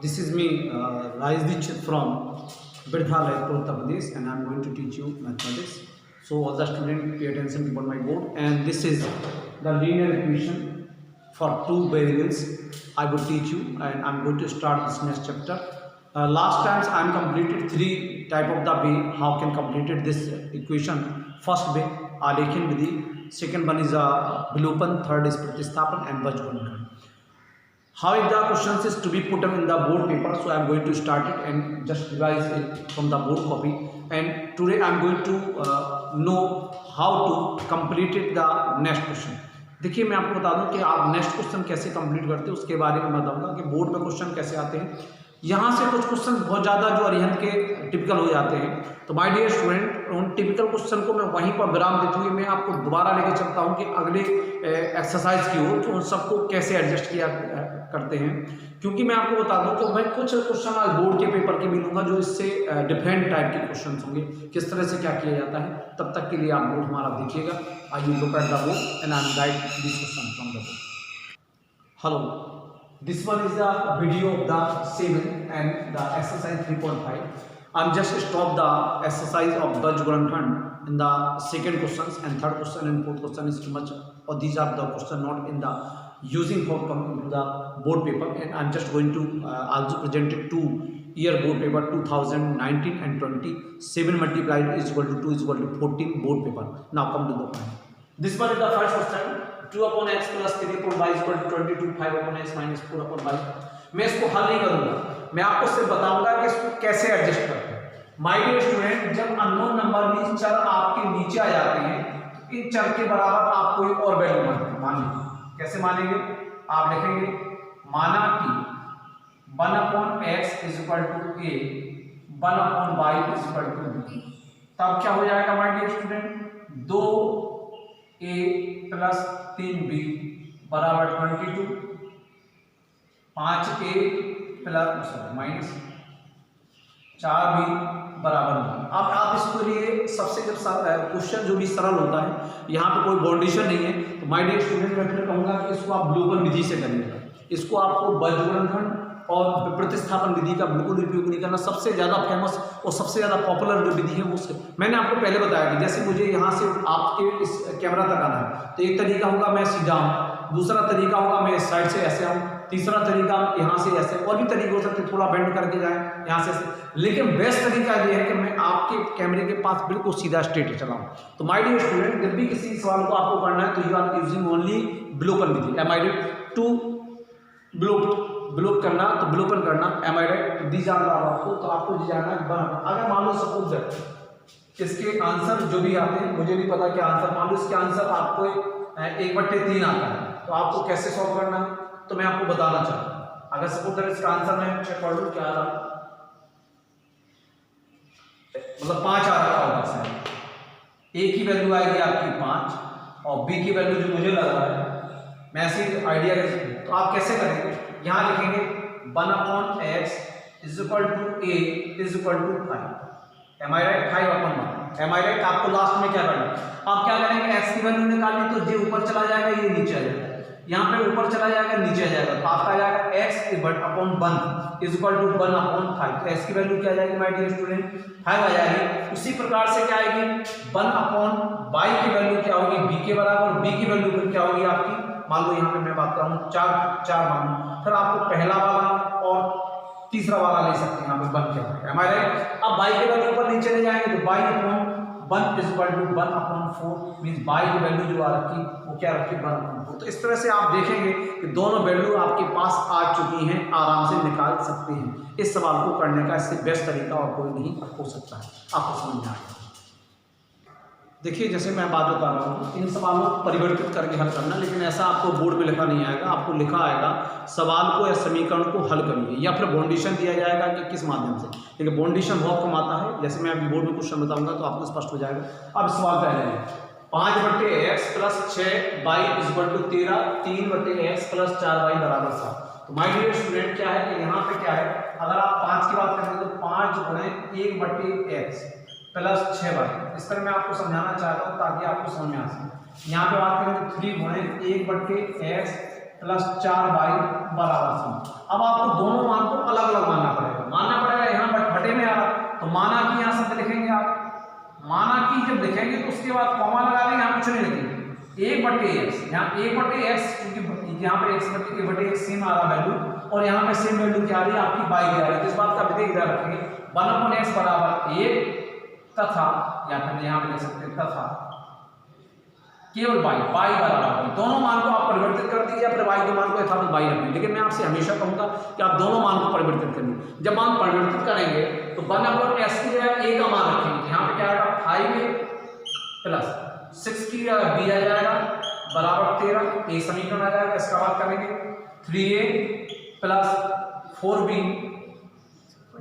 This is me, Raj Dikshit from Birdha, Raipur, Uttar Pradesh, and I am going to teach you mathematics. So all the students pay attention to my board, and this is the linear equation for two variables. I will teach you, and I am going to start this next chapter. Last times I am completed three type of the way how can completed this equation. First way Alekhin Vidhi, second one is Vilopan, third is Pratisthapan and Bajgundkhan. How the questions is to be put up in the board paper, so I am going to start it and just revise it from the board copy. And today I am going to know how to complete it the next question. देखिए मैं आपको बता दूं कि आप next question कैसे complete करते हैं उसके बारे में बताऊंगा कि बोर्ड में क्वेश्चन कैसे आते हैं। यहाँ से कुछ क्वेश्चन बहुत ज़्यादा जो अरिहंत के टिपिकल हो जाते हैं, तो माय डियर स्टूडेंट उन टिपिकल क्वेश्चन को मैं वहीं पर विराम देते हुए मैं आपको दोबारा लेके चलता हूँ कि अगले एक्सरसाइज की ओर तो उन सबको कैसे एडजस्ट किया करते हैं। क्योंकि मैं आपको बता दूं कि मैं कुछ क्वेश्चन आज बोर्ड के पेपर के भी लूँगा जो इससे डिफरेंट टाइप के क्वेश्चन होंगे, किस तरह से क्या किया जाता है। तब तक के लिए आप बोर्ड हमारा देखिएगा। I you look at the board and I am guide this question from the board. Hello, this one is the video of the 7 and the exercise 3.5. I'm just stop the exercise of Bajgundkhan in the second questions and third question and fourth question is too much, or these are the question not in the using for coming to the board paper, and I'm just going to also present it to year board paper 2019 and 20. 7 multiplied is equal to 2 is equal to 14 board paper. Now come to the point. This one is the first question. 2 upon x plus 3 upon y is equal to 22. 5 upon x minus 4 upon y. मैं इसको हल नहीं करूंगा, मैं आपको सिर्फ बताऊंगा कि इसको कैसे एडजस्ट करते हैं। माय डियर स्टूडेंट, जब अननोन नंबर में चर आपके नीचे आ जाते हैं तो इन चर के बराबर आप कोई और वैल्यू मानेंगे। कैसे मानेंगे? आप लिखेंगे माना कि 1 upon x is equal to a, 1 upon y is equal to b। तब क्या हो जाएगा my dear student? 2a plus 3b बराबर 22, 5a प्लस माइनस 4b बराबर 9। अब आप इसके लिए सबसे जब क्वेश्चन जो भी सरल होता है, यहाँ पे कोई बाउंडेशन नहीं है, तो माय डियर स्टूडेंट मैं फिर कहूँगा कि इसको आप विलोपन विधि से करिएगा। इसको आपको बजगुणनखंड और प्रतिस्थापन विधि का बिल्कुल उपयोग नहीं करना। सबसे ज़्यादा फेमस और सबसे ज़्यादा पॉपुलर जो विधि है वो मैंने आपको पहले बताया कि जैसे मुझे यहाँ से आपके इस कैमरा तक आना है तो एक तरीका होगा मैं सीधा आऊँ, दूसरा तरीका होगा मैं इस साइड से ऐसे आऊँ, तीसरा तरीका यहाँ से ऐसे, और भी तरीके हो सकते हैं, थोड़ा बेंड करके जाए यहाँ से ऐसे। लेकिन बेस्ट तरीका ये है कि मैं आपके कैमरे के पास बिल्कुल सीधा स्ट्रेट चलाऊँ। तो माय डियर स्टूडेंट, जब भी किसी सवाल को आपको करना है तो यू आर यूजिंग ओनली विलोपन विधि। Am I right? टू विलोप करना तो विलोपन करना। M I right? दी जान रहा आपको, तो आपको दी जाना है। अगर मान लो सपोज दैट इसके आंसर जो भी आते हैं, मुझे नहीं पता क्या आंसर, मान लो इसके आंसर आपको 1/3 आता है, तो आपको कैसे सॉल्व करना है तो मैं आपको बताना चाहता हूँ। अगर सपोज दैट इसका आंसर मैं चेक कर लूँ क्या आ रहा, मतलब 5 आ रहा होगा सर। ए की वैल्यू आएगी आपकी 5 और बी की वैल्यू जो मुझे लग रहा है, मैं ऐसे आइडिया तो आप कैसे करेंगे? यहाँ लिखेंगे 1 upon x is equal to a is equal to 5। Am I right? 5 upon 1। Am I right? आपको लास्ट में क्या करना है? आप क्या करेंगे? x की वैल्यू निकालनी, तो ये ऊपर चला जाएगा, ये नीचे आ जाएगा। यहाँ पे ऊपर चला जाएगा, नीचे आ जाएगा, तो आपका आ जाएगा x upon 1 is equal to 1 upon 5। तो x की वैल्यू क्या आ जाएगी माय डियर स्टूडेंट? 5 आ जाएगी। उसी प्रकार से क्या आएगी? 1 upon y की वैल्यू क्या होगी? b के बराबर। b की वैल्यू फिर क्या होगी आपकी? मान लो यहाँ पे मैं बात कर रहा हूँ 4 मान लो, फिर आपको पहला वाला और तीसरा वाला ले सकते हैं। यहाँ पे 1 क्या है? M I right? अब y के वैल्यू ऊपर नीचे ले जाएंगे तो y upon 1 is equal to 1 upon 4 means y की वैल्यू जो आ रखी वो क्या रखी? 1 upon 4। तो इस तरह से आप देखेंगे कि दोनों वैल्यू आपके पास आ चुकी हैं, आराम से निकाल सकते हैं। इस सवाल को करने का इससे बेस्ट तरीका और कोई नहीं हो सकता है। आपको समझ में आएगा। देखिए जैसे मैं बात बता रहा हूँ, इन सवालों को परिवर्तित करके हल करना, लेकिन ऐसा आपको बोर्ड में लिखा नहीं आएगा। आपको लिखा आएगा सवाल को या समीकरण को हल करिए, या फिर बाउंडेशन दिया जाएगा कि किस माध्यम से। लेकिन बाउंडेशन बहुत कम आता है, जैसे मैं अभी बोर्ड में क्वेश्चन बताऊंगा तो आपको स्पष्ट हो जाएगा। अब सवाल पहले है 5/x plus 6y is equal to 13, 3/x plus 4y बराबर 7। तो माय डियर स्टूडेंट क्या है कि यहाँ पे क्या है, अगर आप 5 की बात करें तो 5 गुणे 1/x प्लस 6y, इस तरह मैं आपको समझाना चाहता हूँ ताकि आपको समझ में आ सके। यहाँ पे बात करें तो 3 गुणे 1/x प्लस 4y बराबर 7। अब आपको दोनों मान को अलग अलग उसके बाद कॉमा लगा देंगे, यहाँ कुछ नहीं लिखेंगे, ए बटे एक्स, यहाँ ए बटे एक्स, क्योंकि यहाँ पे एक्स बटे ए बटे एक्स सेम आ रहा वैल्यू, और यहाँ पे सेम वैल्यू क्या आ रही है आपकी बाई की आ रही है। इस बात का विधेय ध्यान रखेंगे, 1/x बराबर 1 तथा, या फिर यहाँ पे लिख सकते हैं तथा केवल बाई बराबर, दोनों मान को आप परिवर्तित कर दीजिए, फिर बाई के मान को यथावत बाई रखेंगे। लेकिन मैं आपसे हमेशा कहूंगा कि आप दोनों मान को परिवर्तित करिए। जब मान परिवर्तित करेंगे तो 1/s की जगह a का मान रखेंगे, यहाँ पे क्या आएगा 5a प्लस 6 की जगह b आ जाएगा बराबर 13, एक समीकरण आ जाएगा। इसका बात करेंगे 3a प्लस 4b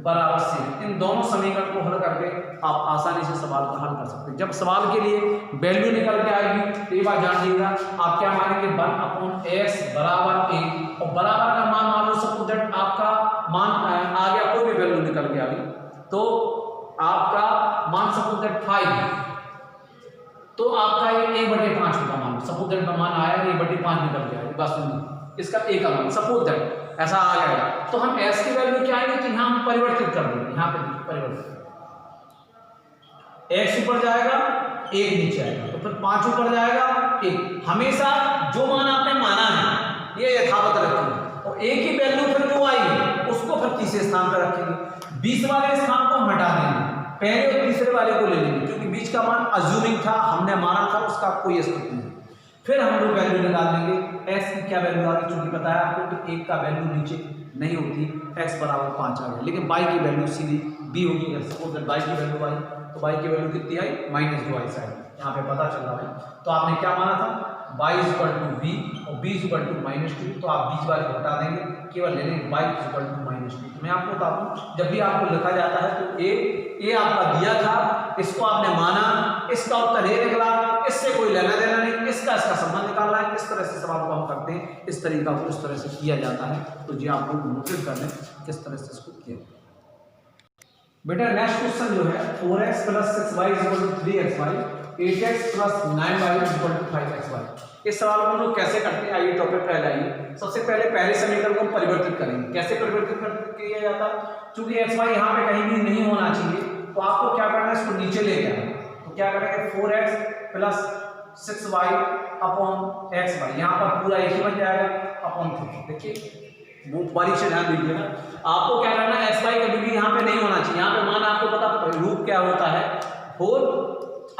बराबर से, इन दोनों समीकरण को हल करके आप आसानी से सवाल को हल कर सकते हैं। जब सवाल के लिए वैल्यू निकल के आएगी तो ये बात जान लीजिएगा, आप क्या मानेंगे 1/x बराबर a, और बराबर का मान मान लो सपोज दैट आपका मान आ गया, कोई भी वैल्यू निकल के आ गई तो आपका मान सपोज दैट 5 है, तो आपका ये 1/5 होगा मान लो, सपोज दैट का मान आया 1/5 निकल के आया, बस इसका a का मान सपोज दैट ऐसा आ जाएगा। तो हम s की वैल्यू क्या आएगी, तो यहाँ हम परिवर्तित कर देंगे, यहाँ पे परिवर्तित, x ऊपर जाएगा 1 नीचे आएगा, तो फिर 5 ऊपर जाएगा 1। हमेशा जो मान आपने माना है ये यथावत रखेंगे, और a की वैल्यू फिर जो आई उसको फिर तीसरे स्थान पर रखेंगे, 20 वाले स्थान को हम हटा देंगे, पहले और तीसरे वाले को ले लेंगे, क्योंकि बीच का मान अज्यूमिंग था, हमने माना था, उसका कोई अस्तित्व नहीं। फिर हम लोग वैल्यू निकाल देंगे, x की क्या वैल्यू आ रही, चूंकि बताया आपको कि 1 का वैल्यू नीचे नहीं होती, x बराबर 5 आ गया, लेकिन y की वैल्यू सीधी b होगी। सपोज दैट y की वैल्यू आई, तो y की वैल्यू कितनी आई -2 आई, यहाँ पे पता चल रहा है। तो आपने क्या माना था y = b और b = -2, तो आप बीच वाले को हटा देंगे, केवल ले लेंगे y = -2। मैं आपको बता दूं, जब भी आपको लिखा जाता है तो a आपका दिया था, इसको आपने माना, इसका उत्तर ये निकला, इससे कोई लेना देना नहीं, इसका संबंध निकालना है। इस तरह से सवाल को हम करते हैं, इस तरीका को इस तरह से किया जाता है। तो जी आप लोग नोटिस कर लें किस तरह से इसको किया। बेटा नेक्स्ट क्वेश्चन जो है 4x + 6y = 3xy, 8x + 9y = 5xy। इस सवाल को हम लोग कैसे करते हैं, आइए टॉपिक पहले आइए। सबसे पहले समीकरण को हम परिवर्तित करेंगे। कैसे परिवर्तित किया जाता है, चूंकि xy यहाँ पे कहीं भी नहीं होना चाहिए, तो आपको क्या करना है, इसको नीचे ले जाना। तो क्या करेंगे 4x + 6y / xy, यहाँ पर पूरा एक ही बन जाएगा अपॉन 3। देखिए वो बारीक से ध्यान दीजिएगा, आपको क्या करना है, xy कभी भी यहाँ पे नहीं होना चाहिए। यहाँ पे मान आपको पता रूप क्या होता है, 4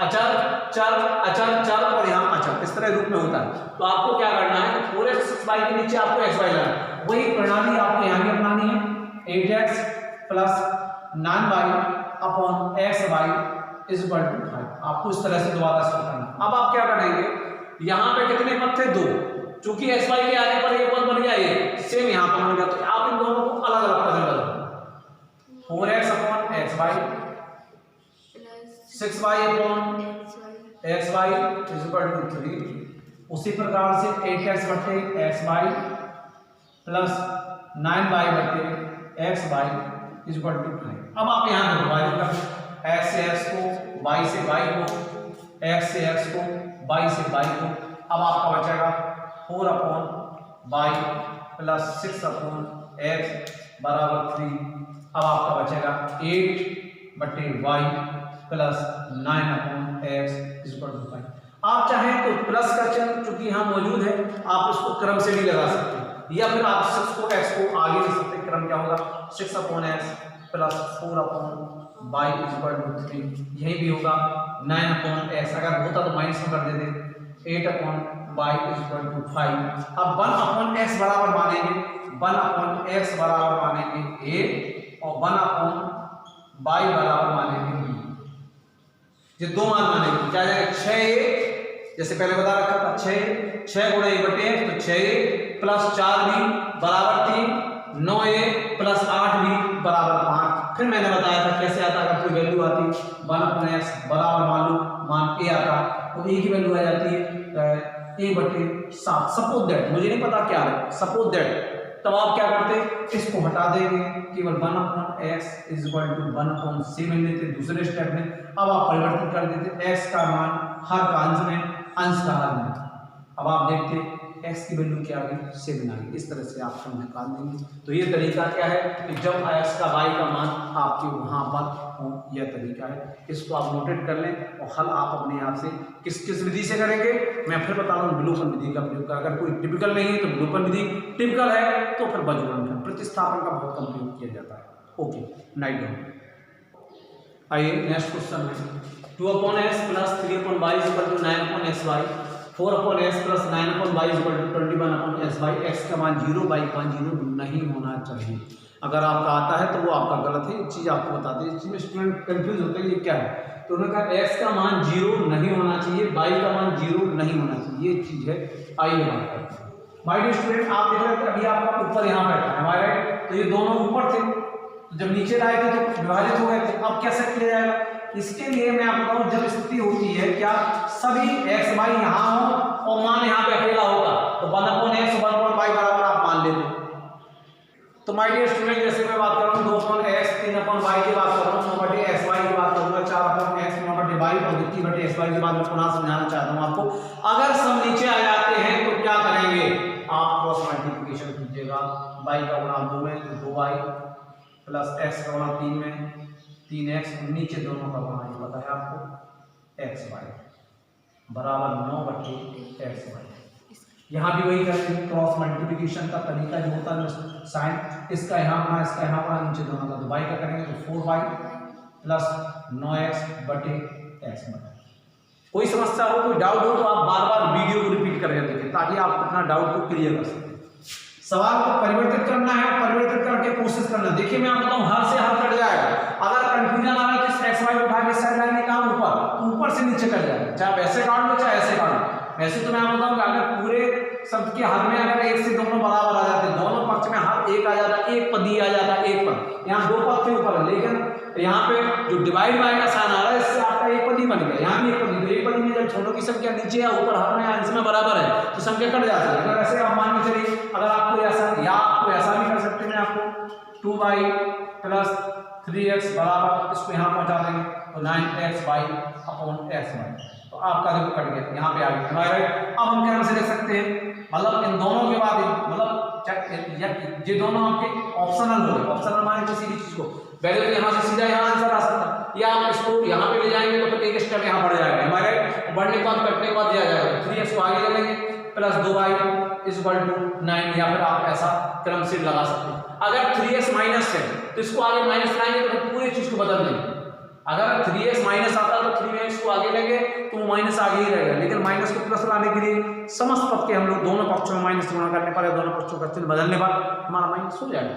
अचर चर अचर चर और यहाँ अचर, इस तरह रूप में होता है। तो आपको क्या करना है, 4x 6y के नीचे आपको xy लाना है, वही प्रणाली आपको यहाँ भी अपनानी है। 8x + 9y / xy = 5। आपको इस तरह से दोबारा इसको करना। अब आप क्या करेंगे, यहाँ पे कितने पद थे, 2, चूंकि xy के आने पर एक पद बन गया, ये सेम यहाँ पर बन गया, तो आप इन दोनों को अलग अलग पद में बदलो। 4x / xy 6y / xy = 3। उसी प्रकार से 8x / xy + 9y / xy = 5। अब आप यहाँ डिवाइड कर, x से x को, y से y को, x से x को, y से y को। अब आपका बचेगा 4/y + 6/x = 3। अब आपका बचेगा 8/y + 9/x = 5। आप चाहें तो प्लस का चिन्ह चूंकि यहाँ मौजूद है, आप इसको क्रम से भी लगा सकते हैं, या फिर आप 6 को x को आगे लिख सकते हैं। क्रम क्या होगा, 6/x + 4/y = 3, यही भी होगा 9/x, अगर होता तो माइनस में कर देते, 8/y = 5। अब 1/x बराबर मानेंगे, 1/x बराबर मानेंगे a और 1/y बराबर मानेंगे b। ये दो मान मानेंगे, क्या जाएगा 6a, जैसे पहले बता रखा था 6 × a/x, तो 6a + 4b = 3, 9a + 8b = 5। फिर मैंने बताया था कैसे आता, अगर कोई वैल्यू आती 1/x बराबर मान लो मान a आता, तो a की वैल्यू आ जाती है a/7। सपोज दैट, मुझे नहीं पता क्या है, सपोज दैट, तब आप क्या करते, इसको हटा देंगे, केवल 1/x = 1/c मिल लेते दूसरे स्टेप में। अब आप परिवर्तित कर देते x का मान हर का अंश में, अंश का हर में। अब आप देखते x की वैल्यू क्या आ गई 7 आ गई। इस तरह से आप सम निकाल देंगे। तो ये तरीका क्या है कि जब x का y का मान आपके वहाँ पर हो, यह तरीका है। इसको आप नोटेट कर लें और हल आप अपने आप से किस किस विधि से करेंगे मैं फिर बता रहा हूँ। विलोपन विधि का प्रयोग का, अगर कोई टिपिकल नहीं है तो विलोपन विधि, टिपिकल है तो फिर बजगुणनखंड, प्रतिस्थापन का बहुत कम प्रयोग किया जाता है। Okay, note down. आइए नेक्स्ट क्वेश्चन है 2/s plus 3/y equal to 9/sy, 4/s plus 9/y equal to 21/sy। x का मान 0, y का मान 0 नहीं होना चाहिए। अगर आपका आता है तो वो आपका गलत है, एक चीज़ आपको बताते हैं। इस चीज़ में स्टूडेंट कंफ्यूज होते हैं ये क्या है। तो उन्होंने कहा x का मान 0 नहीं होना चाहिए, y का मान 0 नहीं होना चाहिए, ये चीज़ है। आइए बात करते हैं। माय डियर स्टूडेंट, आप देख रहे थे अभी आपका ऊपर यहाँ बैठा है हमारे, तो ये दोनों ऊपर थे, तो जब नीचे लाए थे तो विभाजित हो गए थे। अब कैसे किया जाएगा, इसके लिए मैं आपको बताऊं, जब स्थिति होती है क्या सभी x y यहाँ हो और मान यहाँ पे अकेला होगा तो 1/x 1/y बराबर आप मान लेते हैं। तो माय डियर स्टूडेंट, जैसे मैं बात कर रहा हूँ 2/x 3/y की बात कर रहा हूँ, 9/xy की बात करूंगा, 4/x 9/y और 2/xy की बात मैं पुनः समझाना चाहता हूँ आपको। अगर सब नीचे आ जाते हैं तो क्या करेंगे, आप क्रॉस मल्टीप्लिकेशन कीजिएगा। y का गुणा 2 में तो 2y प्लस x का गुणा 3 में 3x, नीचे दोनों का गुणा ये पता है आपको xy बराबर 9/xy। यहाँ भी वही करेंगे, क्रॉस मल्टीप्लिकेशन का तरीका जो होता है साइन, इसका यहाँ गुणा इसका यहाँ गुणा, नीचे दोनों का। तो y का करेंगे तो 4y प्लस 9x/xy। कोई समस्या हो, कोई डाउट हो तो आप बार बार वीडियो को रिपीट करके देखें ताकि आप अपना डाउट को क्लियर कर सकें। सवाल को परिवर्तित करना है, परिवर्तित करके कोशिश करना। देखिए मैं आपको बताऊं, हर से हर कट जाएगा। अगर कंफ्यूजन आ रहा है कि एक्स वाई उठा के साइड लाइन में कहाँ ऊपर, तो ऊपर से नीचे कट जाएगा, चाहे वैसे काट लो चाहे ऐसे काट लो। वैसे तो मैं आपको बताऊंगा अगर पूरे शब्द के हर में अगर एक से दोनों बराबर आ जाते, दोनों पक्ष में हर एक आ जाता, एक पद ही आ जाता, एक पद। यहाँ दो पद थे ऊपर, लेकिन यहाँ पे जो डिवाइड बाय का साइन आ रहा है इससे आपका एक पद ही बन गया। यहाँ भी एक पद, एक पद में जब छोटों की संख्या नीचे या ऊपर हर में इसमें बराबर है तो संख्या कट जाती है। अगर ऐसे आप मान के चलिए, अगर आपको ऐसा या आपको ऐसा भी कर सकते हैं, आपको 2y प्लस 3x बराबर, इसको यहाँ पहुँचा देंगे तो 9xy/xy, तो आपका देखो कट गया, यहाँ पे आ गया राइट। अब हम क्या से देख सकते हैं, मतलब इन दोनों के बाद मतलब ये दोनों आपके ऑप्शनल हो गए। ऑप्शनल माने किसी भी चीज को वैल्यू तो यहाँ से सीधा यहाँ आंसर आ सकता है, या आप इसको यहाँ पे ले जाएंगे तो फिर एक स्टेप यहाँ बढ़ जाएगा हमारे, बढ़ने के बाद कटने के बाद दिया जाएगा 3x को आगे ले लेंगे प्लस 2y = 9, या फिर आप ऐसा क्रम से लगा सकते हैं। अगर 3x माइनस है तो इसको आगे माइनस लाएंगे तो पूरी चीज को बदल देंगे। अगर 3x माइनस आता है तो 3x को आगे लेंगे तो वो माइनस आगे ही रहेगा, लेकिन माइनस को प्लस लाने के लिए समस्त पद के हम लोग दोनों पक्षों में माइनस गुणा करने पर, दोनों पक्षों का चिन्ह बदलने पर हमारा माइनस हो जाएगा।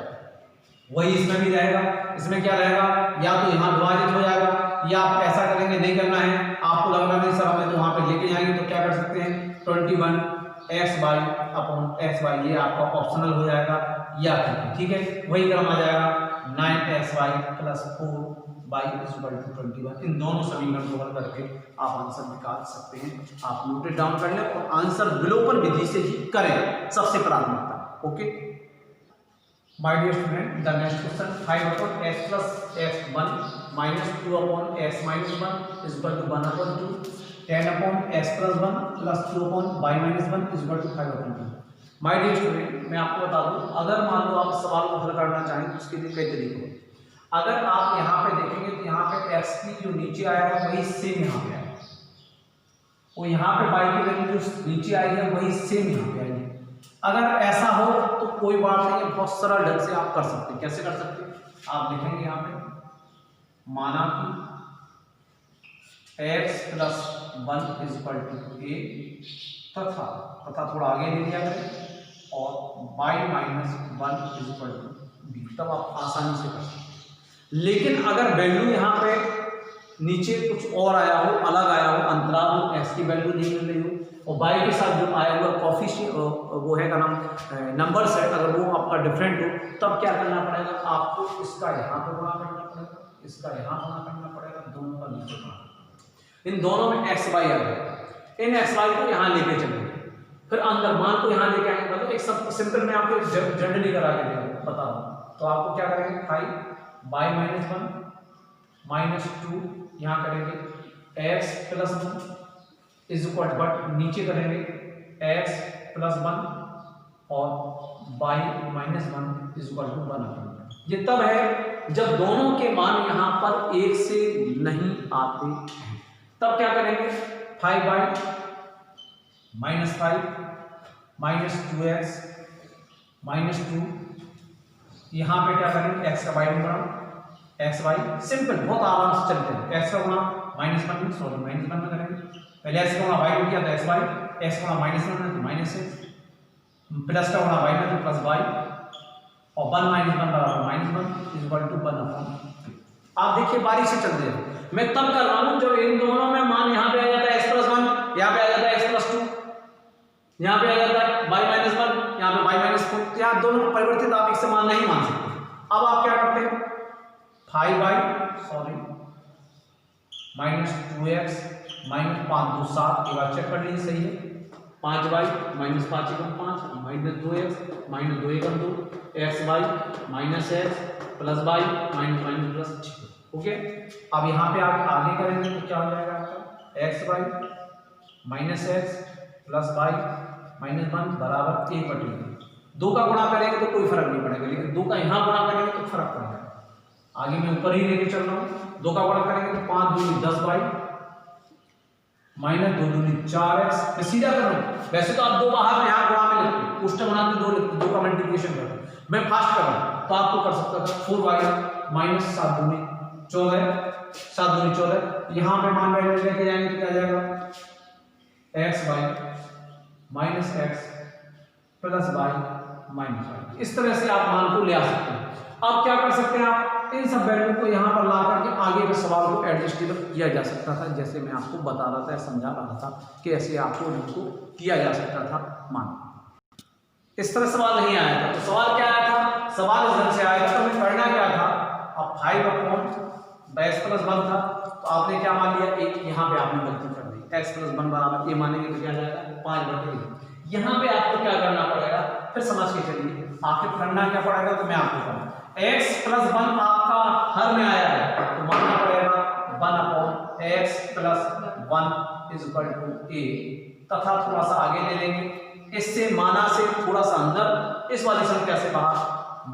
वही इसमें भी रहेगा। इसमें क्या रहेगा, या तो यहाँ विभाजित हो जाएगा, या आप ऐसा करेंगे, नहीं करना है आपको, लगना नहीं सर हमें तो वहाँ पे लेके जाएंगे तो क्या कर सकते हैं 21xy/xy, ये आपका ऑप्शनल हो जाएगा, या ठीक है वही क्रम आ जाएगा 9xy + 4y = 21। इन दोनों समीकरण को हल करके आप आंसर निकाल सकते हैं। आप नोटेड डाउन कर लें और आंसर विलोपन विधि से ही करें, सबसे प्राथमिकता। Okay my dear student, the next question 5/x + x1 - 2/x - 1 = 1/2, 10/x + 1 + 2/y - 1 = 5/2। My dear student, मैं आपको बता दूं, अगर मान लो आप सवाल को हल करना चाहें तो उसके लिए कई तरीके हैं। अगर आप यहाँ पे देखेंगे तो यहाँ पे x की जो नीचे आया है वही सेम यहाँ पे आएगा, और यहाँ पे y की वैल्यू जो नीचे आई है वही सेम यहाँ पे आएगी। अगर ऐसा हो तो कोई बात नहीं है, बहुत सरल ढंग से आप कर सकते हैं। कैसे कर सकते हैं, आप लिखेंगे यहाँ पे माना कि x + 1 = a, तथा थोड़ा आगे ले लिया जाए और y - 1 = b, तब आप आसानी से कर सकते हैं। लेकिन अगर वैल्यू यहाँ पे नीचे कुछ और आया हो, अलग आया हो, अंतराल हो, x की वैल्यू नहीं मिल रही हो और y के साथ जो आया हुआ कॉफिशिएंट वो है का नाम नंबर्स है, अगर वो आपका डिफरेंट हो तब क्या करना पड़ेगा, आपको इसका यहाँ पे गुणा करना पड़ेगा, इसका यहाँ गुणा करना पड़ेगा, दोनों का नीचे गुणा। इन दोनों में x y आ गया, इन x y को यहाँ लेके चलेंगे, फिर अंदर मान को यहाँ लेके आएंगे। मतलब एक सब सिंपल में आपको जनरली करा के बता रहा हूँ। तो आपको क्या करेंगे 5y - 1 - 2, यहाँ करेंगे x + 1 = बट नीचे करेंगे x प्लस 1 और y minus 1 is equal to 1। ये तब है जब दोनों के मान यहां पर एक से नहीं आते हैं, तब क्या करेंगे 5y minus 5 minus 2x minus 2, यहां पे क्या करेंगे x का y में गुणा, एक्स वाई सिंपल बहुत आराम से चलते हैं। एक्स का गुणा माइनस 1 में करेंगे, पहले एक्स का गुणा वाई में किया था एक्स वाई, एक्स का गुणा माइनस 1 में तो माइनस एक्स, प्लस का गुणा वाई में तो प्लस वाई, और 1 माइनस 1 बराबर माइनस 1 इज इक्वल टू 1/3। आप देखिए बारी से चलते हैं, मैं तब कर रहा हूं जब इन दोनों में मान यहां पे आ जाता है x प्लस 1, यहां पे आ जाता है x प्लस 2, यहां पे आ जाता है y माइनस 1, यहां पे y माइनस 4, यहां दोनों परिवर्तित आप एक समान नहीं मान सकते। अब आप क्या करते हैं 5y माइनस 2x माइनस 5 2 7, एक बार चेक कर लीजिए सही है, 5y minus 5 1 5 minus 2x minus 2 1 2 xy minus x plus y minus minus plus 6। Okay, अब यहाँ पे आगे करेंगे तो क्या हो जाएगा आपका xy minus x plus y minus 1 बराबर 1/2। 2 का गुणा करेंगे तो कोई फर्क नहीं पड़ेगा, लेकिन 2 का यहाँ गुणा करेंगे तो फर्क पड़ेगा। आगे मैं ऊपर ही लेके चल रहा हूँ, 2 का गुणा करेंगे तो 5 दूनी 10y माइनस 2 दूनी 4x, मैं सीधा कर रहा हूँ, वैसे तो आप 2 बाहर में यहाँ गुणा में लिखते हैं, उष्ट बनाते 2 लिखते, 2 का मल्टीप्लिकेशन करते, मैं फास्ट कर रहा हूँ तो आपको कर सकता था 4y माइनस 7 दूनी 14, 7 दूनी 14, यहाँ पे मान वैल्यू लेके जाएंगे तो क्या जाएगा xy minus x plus y minus y। इस तरह से आप मान को ले आ सकते हैं। अब क्या कर सकते हैं, आप इन सब वैल्यू को यहाँ पर ला करके आगे के सवाल को एडजस्टेबल किया जा सकता था, जैसे मैं आपको बता रहा था, समझा रहा था कि ऐसे आपको इनको किया जा सकता था। मान इस तरह सवाल नहीं आया था, तो सवाल क्या आया था, सवाल इस ढंग से आया था, तो हमें करना क्या था, अब 5/x प्लस 1 था, तो आपने क्या मान लिया, एक यहाँ पे आपने गलती कर दी, x प्लस 1 बराबर ये मानेंगे तो क्या जाएगा 5/1। यहाँ पे आपको क्या करना पड़ेगा, फिर समझ के चलिए आखिर करना क्या पड़ेगा, तो मैं आपको बताऊं x प्लस 1 आपका हर में आया है तो मानना पड़ेगा 1/x plus 1 is equal to a, तथा थोड़ा सा आगे ले लेंगे, इससे माना से थोड़ा सा अंदर, इस वाली संख्या से बाहर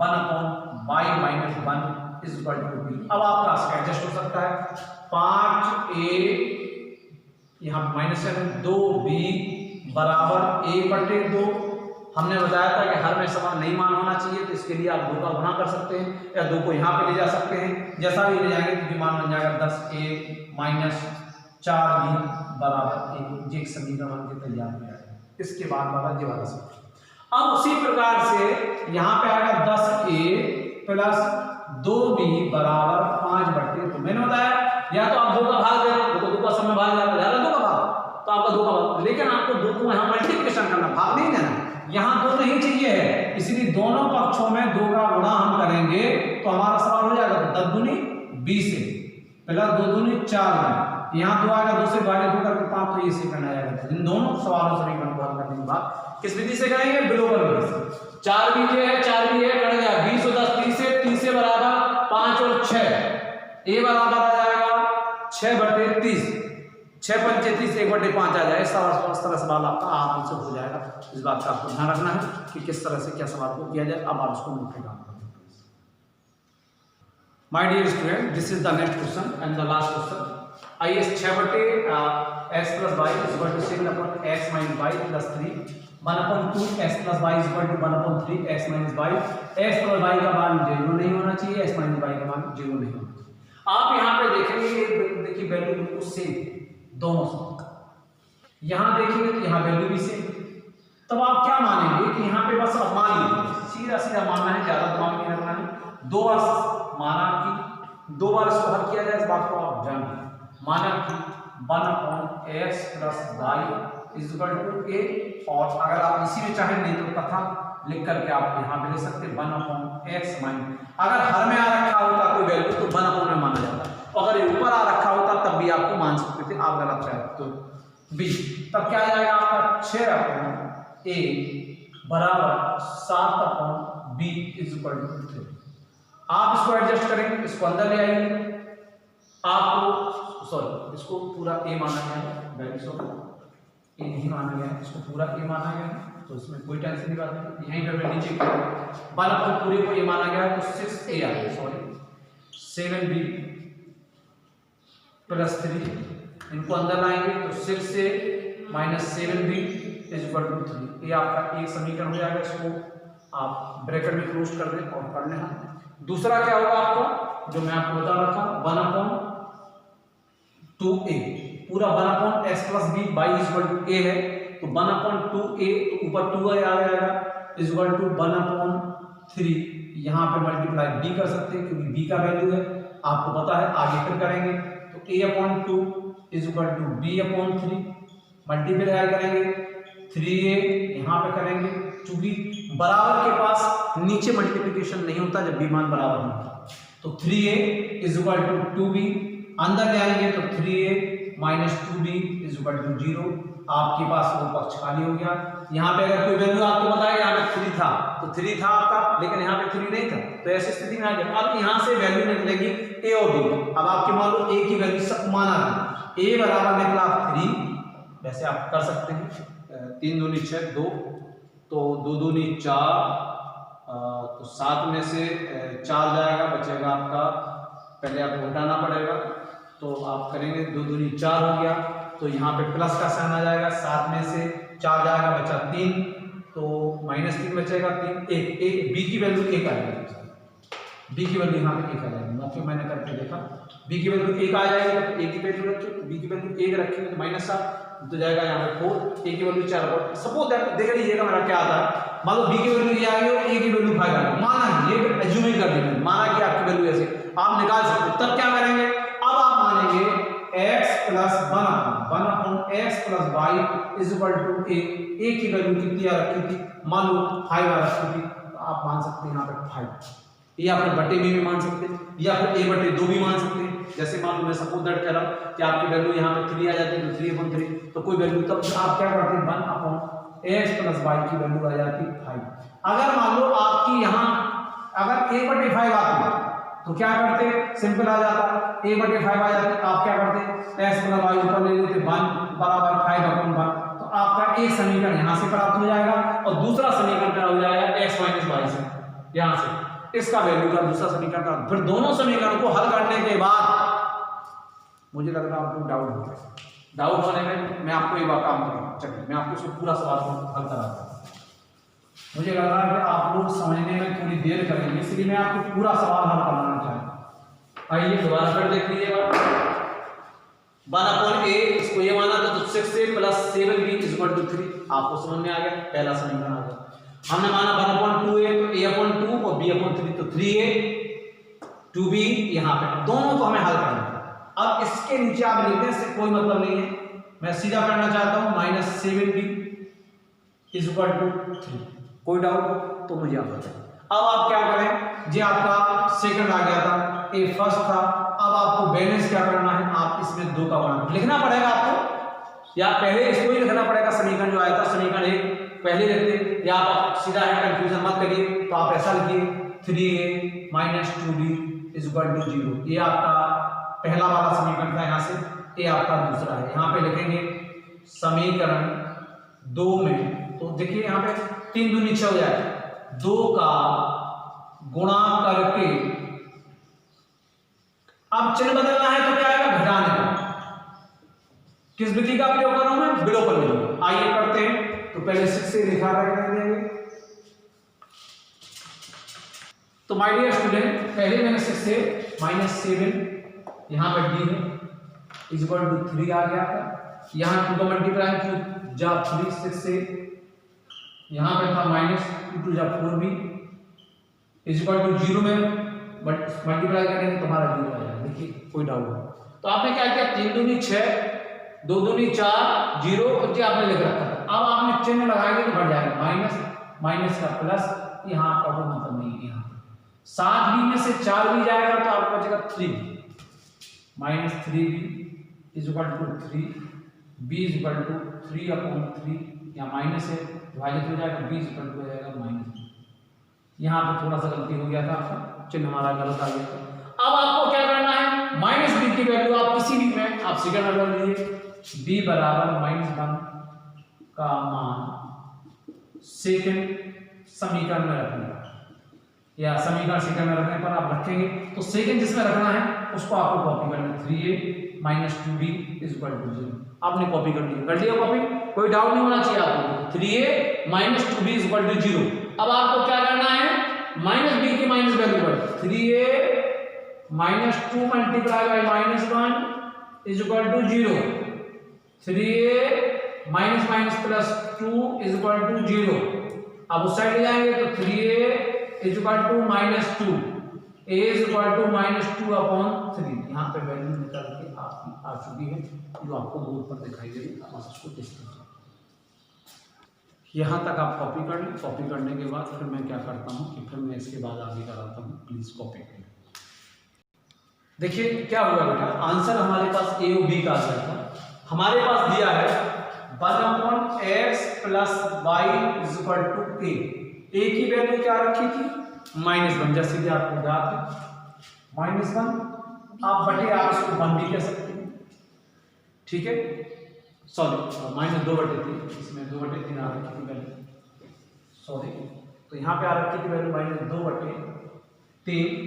1/y minus 1 is equal to b। अब आपका इसका एडजस्ट हो सकता है, 5a यहाँ माइनस 2b बराबर a/2। हमने बताया था कि हर में समान नहीं मान होना चाहिए, तो इसके लिए आप 2 का गुणा कर सकते हैं या 2 को यहाँ पे ले जा सकते हैं, जैसा भी ले जाएंगे तो मान बन जाएगा 10a माइनस 4b बराबर 1। एक समीकरण बन के तैयार हो जाएगा। इसके बाद बाबा जी वाला समीकरण, अब उसी प्रकार से यहाँ पे आएगा 10a प्लस 2b बराबर 5/2। तो मैंने बताया या तो आप 2 का भाग दे रहे हो, 2 का समय भाग जाएगा 2 का भाग, तो आपका 2 का भाग, लेकिन आपको 2 को यहाँ मल्टीप्लिकेशन करना, भाग नहीं देना, यहाँ 2 नहीं चाहिए है, इसलिए दोनों पक्षों में 2 का गुणा हम करेंगे तो हमारा सवाल हो जाएगा 10 दूनी 20 से प्लस 2 दूनी 4 में, यहाँ 2 आएगा, 2 से डिवाइड 2 करके 5, तो ये सेकंड आ जाएगा। इन दोनों सवालों समीकरण को हल करने के बाद किस विधि से करेंगे, बिलोवर विधि से। 4 भी है 4 भी है, कट गया 20 और 10 30 से बराबर 5 और 6, a बराबर आ जाएगा 6/30, 6 पंचे 30, 1/5 आ जाए। इस तरह सवाल आपका आराम से हो जाएगा। इस बात का आपको ध्यान रखना है कि किस तरह से क्या सवाल को किया जाए। अब आप इसको नोट पे काम करें। My dear student, this is the next question and the last question. आइए 6/x plus y is equal to 7/x minus y plus 3 1/2x plus y is equal to 1/3x minus y। x plus y का मान 0 नहीं होना चाहिए, x minus y का मान 0 नहीं होना चाहिए। आप यहाँ पे देखेंगे, देखिए वैल्यू बिल्कुल सेम दोनों से, यहां देखेंगे तो यहां वैल्यू भी सेम, तब आप क्या मानेंगे कि यहां पे बस आप मान लीजिए, सीधा सीधा मानना है, ज्यादा दिमाग नहीं रखना है। 2 बार माना कि 2 बार इसको हल किया जाए, इस बात को आप जानिए। माना कि 1/x plus y is equal to a, और अगर आप इसी में चाहें नहीं तो तथा लिख करके आप यहाँ पे ले सकते 1/x माइनस, अगर हर में आ रखा होता कोई वैल्यू तो 1 में माना जाता, अगर ये ऊपर आ रखा होता तब भी आपको मान सकते थे, आप गलत चाहे तो b, तब क्या आ जाएगा आपका 6/a बराबर 7/b इज इक्वल टू 3। आप इसको एडजस्ट करेंगे, इसको अंदर ले आएंगे, आपको सॉरी इसको पूरा a माना गया है, वैल्यूज ऑफ ए नहीं माना गया, इसको पूरा ए माना गया है, तो इसमें कोई टेंशन की बात नहीं। यहीं पे मैं नीचे वन अपॉन पूरे को ए माना गया है, तो 6a आ गया, सॉरी 7b प्लस 3, इनको अंदर लाएंगे तो 6a minus 7b is equal to 3। ये आपका एक समीकरण हो जाएगा, इसको आप ब्रैकेट में क्लोज कर दें और कर लेना। दूसरा क्या होगा आपका, जो मैं आपको बता रहा था, 1 अपॉन 2a, पूरा 1 upon x plus B by is equal to a है, तो 1 अपॉन 2a, तो ऊपर 2a आ जाएगा इज इक्वल टू 1 अपॉन 3, यहाँ पे मल्टीप्लाई b कर सकते हैं क्योंकि b का वैल्यू है, आपको पता है, आगे फिर करेंगे तो a upon 2 is equal to b upon 3, multiply करेंगे 3a, यहाँ पे करेंगे, चूंकि बराबर के पास नीचे मल्टीप्लिकेशन नहीं होता जब b मान बराबर नहीं होता, तो 3a is equal to 2b, अंदर ले आएंगे तो 3a minus 2b is equal to 0, आपके पास वो पक्ष खाली हो गया। यहाँ पे अगर कोई वैल्यू आपको बताया यहाँ पे 3 था, तो 3 था आपका, लेकिन यहाँ पे 3 नहीं था, तो ऐसी स्थिति में आ गया। अब यहाँ से वैल्यू निकलेगी a और b, अब आपके मान लो a की वैल्यू सब माना गया, a बराबर निकला 3, वैसे आप कर सकते हैं, 3 दूनी 6 2, तो 2 दूनी 4, तो 7 में से 4 जाएगा, बचेगा आपका, पहले आपको हटाना पड़ेगा, तो आप करेंगे 2 दूनी 4 हो गया, तो यहाँ पे प्लस का साइन आ जाएगा, 7 में से 4 जाएगा, बचा 3, तो माइनस 3 बचेगा, 3 1 बी की वैल्यू 1 आ जाएगी, बी की वैल्यू यहाँ पे 1 आ जाएगी, मौके मैंने करके देखा, बी की वैल्यू 1 आ जाएगी, तो ए की वैल्यू रखिए, तो बी की वैल्यू 1 रखेंगे तो माइनस 7 तो जाएगा यहाँ पे 4, ए की वैल्यू 4, सपोज देख लीजिएगा मेरा क्या आता है, मान लो बी की वैल्यू ये आ गई और ए की वैल्यू 5 आ गई, माना ये एज्यूमिंग कर लीजिए, माना कि आपकी वैल्यू ऐसे आप निकाल सकते हैं, तब क्या करेंगे, अब आप मानेंगे x plus 1 upon x plus y is equal to a की वैल्यू कितनी आ रखी थी, मान लो 5 आ रखी थी, तो आप मान सकते हैं यहाँ पे 5, या फिर बटे में भी मान सकते हैं, या फिर a बटे 2 भी मान सकते हैं। जैसे मान लो मैं सपोज दैट कह रहा हूँ कि आपकी वैल्यू यहाँ पे 3 आ जाती है, तो 3 अपॉन 3, तो कोई वैल्यू, तब आप क्या करते हैं 1 अपॉन x प्लस y की वैल्यू आ जाती है 5। अगर मान लो आपकी यहाँ अगर a बटे 5 आती है तो क्या करते, सिंपल आ जाता, a बटे 5 आ जाती, आप क्या करते, x प्लस y ऊपर ले लेते, 1 बराबर 5 अपॉन 1, तो आपका एक समीकरण यहाँ से प्राप्त हो जाएगा और दूसरा समीकरण क्या हो जाएगा x माइनस y से, यहाँ से इसका वैल्यू का दूसरा समीकरण का, फिर दोनों समीकरणों को हल करने के बाद मुझे लग रहा है आपको डाउट हो गया, डाउट होने में मैं आपको एक बार काम करूँगा, चलिए मैं आपको इसको पूरा सवाल को हल कराता हूँ, मुझे लग रहा है कि आप लोग समझने में थोड़ी देर करेंगे, इसलिए मैं आपको पूरा सवाल हल कराना चाहता हूँ। आइए दोबारा फिर देख लीजिएगा, 1 अपॉन a, इसको ये माना था तो 6a plus 7b is equal to 3, आपको समझ में आ गया, पहला समीकरण आ गया। हमने माना 1 अपॉन 2a, तो a अपॉन 2 और b अपॉन 3, तो 3a 2b, यहाँ पे दोनों को हमें हल करना है। अब इसके नीचे आप लिखने से कोई मतलब नहीं है, मैं सीधा करना चाहता हूँ, minus 7b is equal to 3, कोई डाउट हो तो मुझे आप बताएं। अब आप क्या करें, जो आपका सेकंड आ गया था, ए फर्स्ट था, अब आपको बैलेंस क्या करना है, आप इसमें 2 का गुणा लिखना पड़ेगा आपको, या पहले इसको ही लिखना पड़ेगा, समीकरण जो आया था समीकरण 1 पहले लिखते, या आप सीधा है, कंफ्यूजन मत करिए, तो आप ऐसा लिखिए 3a minus 2b is equal to 0, ये आपका पहला वाला समीकरण था, यहाँ से ये आपका दूसरा है, यहाँ पे लिखेंगे समीकरण 2 में, तो देखिए यहाँ पे 3 दूनी 6 हो जाए, 2 का गुणा करके, अब चिन्ह बदलना है तो क्या आएगा, घटाने का, किस विधि का प्रयोग कर रहा हूं मैं, विलोपन विधि। आइए करते हैं, तो पहले 6 से लिखा रख देंगे, तो माय डियर स्टूडेंट, पहले मैंने 6 से माइनस 7 यहाँ पे d है इज इक्वल टू 3 आ गया था, यहाँ 2 का मल्टीप्लाई किया जा 3 6 से, यहाँ पे था माइनस 2 जा 4b इज इक्वल टू 0 में मल्टीप्लाई करेंगे तो हमारा 0 आ जाएगा, देखिए कोई डाउट नहीं। तो आपने क्या किया, 3 दूनी 6, 2 दूनी 4, 0 और जो आपने लिख रखा था, अब आपने चिन्ह लगाएंगे तो बढ़ जाएगा, माइनस माइनस का प्लस, यहाँ का कोई मतलब नहीं है, यहाँ 7b में से 4b जाएगा तो आपको बचेगा 3 minus 3b is equal to 3, b is equal to 3 upon 3, यहाँ माइनस है विभाजित हो जाएगा, b इज इक्वल टू हो जाएगा माइनस, यहाँ पे थोड़ा सा गलती हो गया था, आपका चिन्ह हमारा गलत आ गया था। अब आपको क्या करना है, माइनस b की वैल्यू आप किसी भी में आप सिग्मा डाल लीजिए, b बराबर -1 का मान सेकंड समीकरण में रखने पर, या समीकरण सेकंड में रखने पर आप रखेंगे तो सेकंड जिसमें रखना है उसको आपको कॉपी करना है। 3a minus 2b is equal to 0। आपने कॉपी कर लिया कॉपी, कोई डाउट नहीं होना चाहिए आपको। 3a minus 2b is equal to 0। अब आपको क्या करना है, माइनस b की माइनस वैल्यू पर 3a minus 2 multiply by minus 1 is equal to 0। 3a minus minus plus 2 is equal to 0। अब उस साइड ले जाएंगे तो 3a is equal to minus 2, a is equal to minus 2 upon 3। यहाँ पे value निकाल के आपकी आ चुकी है जो आपको बोर्ड पर दिखाई दे रही है। आप इसको देख लीजिए। यहाँ तक आप कॉपी कर लें। कॉपी करने के बाद फिर मैं क्या करता हूँ कि फिर मैं इसके बाद आगे कराता हूँ। प्लीज कॉपी करें। देखिए क्या होगा बेटा, आंसर हमारे पास a और b का आ गया था। हमारे पास दिया है 1/x plus y is equal to a। a की वैल्यू क्या रखी थी, -1, जैसे कि आपको याद है -1। आप बटे आप इसको 1 भी कह सकते हैं, ठीक है। सॉरी -2/3, इसमें 2/3 आ रखी थी वैल्यू, सॉरी। तो यहाँ पे आ रखी थी वैल्यू -2/3।